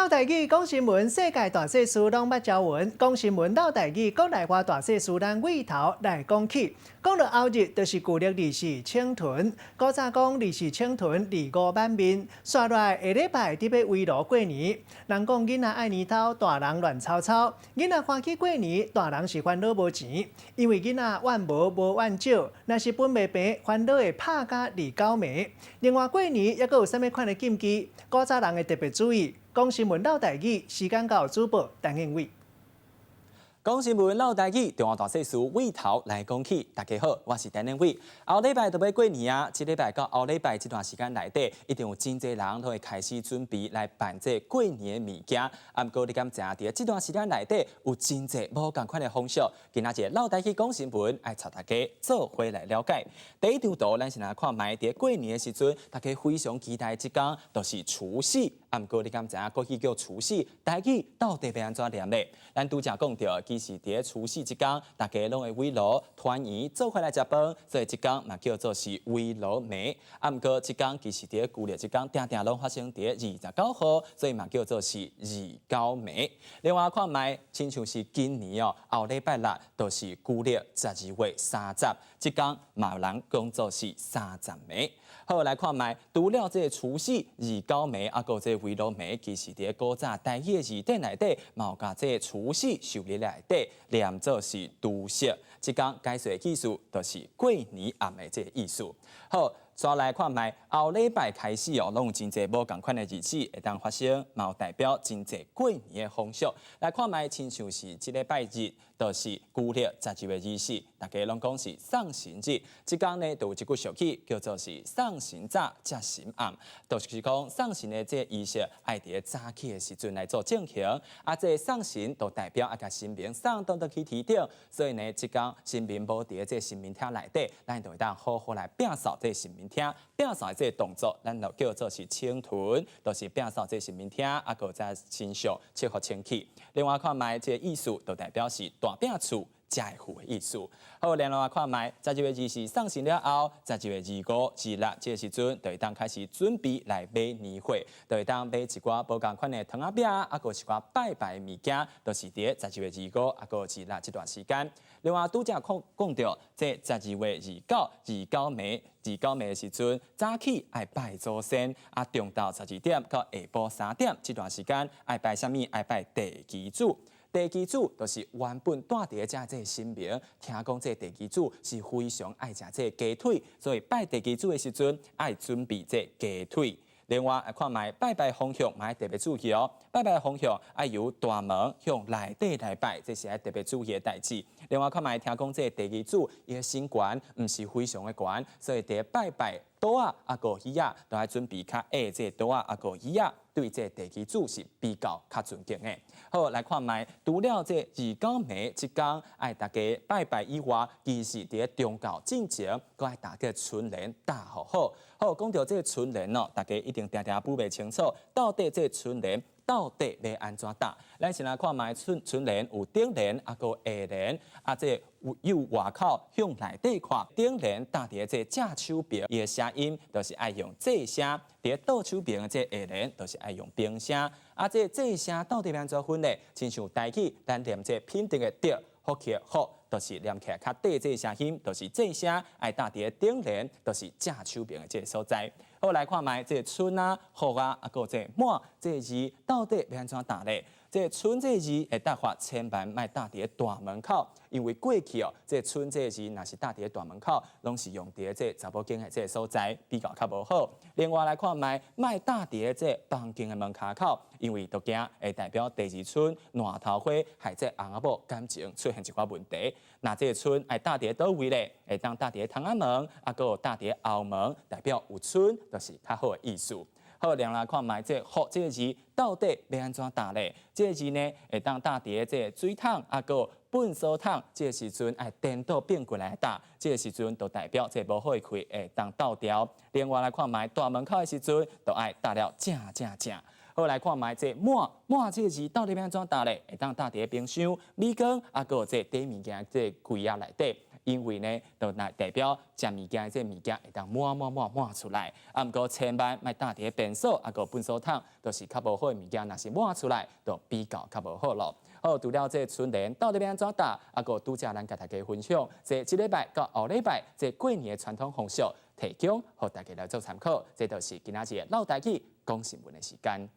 老台语讲新闻，世界大小事拢捌教闻。讲新闻老台语，国内外大小事咱尾头来讲起。讲到后日，就是旧历二四青屯。古早讲二四青屯，二五满面。刷来下礼拜伫要围炉过年。人讲囡仔爱年头，大人乱吵吵。囡仔欢喜过年，大人是烦恼无钱。因为囡仔怨无无怨少，若是本袂平，烦恼会拍甲二九暝。另外过年还佫有啥物款的禁忌？古早人会特别注意。讲新闻老台语，时间到主播陈英伟。讲新闻老台语，中华大小事尾头来讲起。大家好，我是陈英伟。后礼拜就要过年啊，这礼拜到后礼拜这段时间内底，一定有真侪人都会开始准备来办这过年的物件。啊，不过你敢知影？伫这段时间内底有真侪无同款的风俗。今仔日老台语讲新闻，爱带大家做伙来了解。第一张图，咱先来看卖伫过年的时阵，大家非常期待即天，就是除夕。啊，不过你敢知影？过去叫除夕，台语到底要安怎念咧？咱拄则讲到，其实伫除夕即天，大家拢会围炉团圆，做伙来食饭，所以即天嘛叫做是围炉暝。啊，不过即天其实伫旧历即天，定定拢发生伫29号，所以嘛叫做是29暝。另外看卖，亲像是今年哦，后礼拜六就是旧历12月30，即天嘛有人讲做是30暝。好来看卖，除了这除夕、29暝，啊，个这围炉暝，其实伫古早台语的字典内底，嘛有甲这除夕受日内底念做是除夕，即讲解说的意思就是过年暗的这意思。好。再来看卖，后礼拜开始哦，拢有真侪无共款的日子会当发生，嘛有代表真侪过年的风俗。来看卖，亲像是即礼拜日，就是旧历12月24，大家拢讲是送神日。即天呢，就有一句俗语叫做是送神早，接神暗，就是讲送神的这仪式，爱伫早起的时阵来做进行。啊，这送神就代表甲神明送到去天顶，所以呢，即天神明无伫这神明厅内底，咱就会当好好来摒扫这神明。摒扫这动作，咱就叫做是清屯，就是摒扫这神明厅，啊，个在身上切合清气。另外看卖这意思，就代表是大摒厝。才会的意思。好，另外看卖，12月24送神了后，12月25、26这时阵，就会当开始准备来买年货，就会当买一寡无共款的糖仔饼，啊，个一寡拜拜物件，都是伫12月25、啊个26这段时间。另外，拄则讲到这12月29、29暝的时阵，早起爱拜祖先，啊，中昼12点到下晡3点这段时间，爱拜啥物？爱拜地基主。地基主就是原本住伫这神明，听讲这地基主是非常爱食这鸡腿，所以拜地基主的时阵爱准备这鸡腿。另外，看卖拜拜方向，嘛要特别注意哦。拜拜方向爱由大门向内底来拜，这是爱特别注意的代志。另外，看卖听讲这地基主伊的身悬毋是非常的悬，所以伫拜拜刀啊、个鱼啊，都爱准备较矮这刀啊、个鱼啊，对这地基主是比较尊敬的。好，来看卖，除了这29暝即天，爱大家拜拜以外，其实伫宗教进前，搁爱大家春联打好。好，讲到这春联哦，大家一定定分袂清楚，到底这春联到底要安怎打？咱先来看卖春联有顶联啊，个下联啊，这由外口向内底看，顶联打伫这正手边，伊的声音就是爱用这声；伫倒手边的这下联，就是爱用平声。啊，这声到底要安怎分呢？亲像台语，咱念这品定的得，福气的福。就是念起来较短这声音，就是这声爱打伫顶联，就是正手边的这个所在。好来看卖这春啊、福啊，啊个这满这字到底要安怎打咧？这春这字的打法千万莫打伫大门口，因为过去哦，这春这字若是打伫大门口，拢是用伫这查某囝的这个所在比较无好。另外来看卖，莫打伫这房间的门卡口，因为都惊会代表第二春烂头花，害这翁仔某感情出现一寡问题。那这个春爱打伫倒位咧，会当打伫窗仔门，啊个打伫后门，代表有春，就是较好的意思。好，另外看卖这福这个字到底要安怎打咧？这个字呢，会当打伫这水桶啊个粪扫桶，这个时阵爱颠倒变过来打，这个时阵就代表这无好的开会当倒掉。另外来看卖大门口的时阵，就爱打了正。好来看卖这满这个字到底要安怎打咧？会当打伫冰箱、米缸啊个这底物件这柜啊内底。因为呢，就代表食物件这物件会当满出来。啊，毋过千万莫打伫便所，啊个粪扫桶，就是较无好的物件，若是满出来，就比较较无好咯。好，除了这春联到底要安怎打，啊个拄则咱甲大家分享，这礼拜到后礼拜，这过年的传统风俗，提供互大家来做参考。这就是今仔日的老台语讲新闻的时间。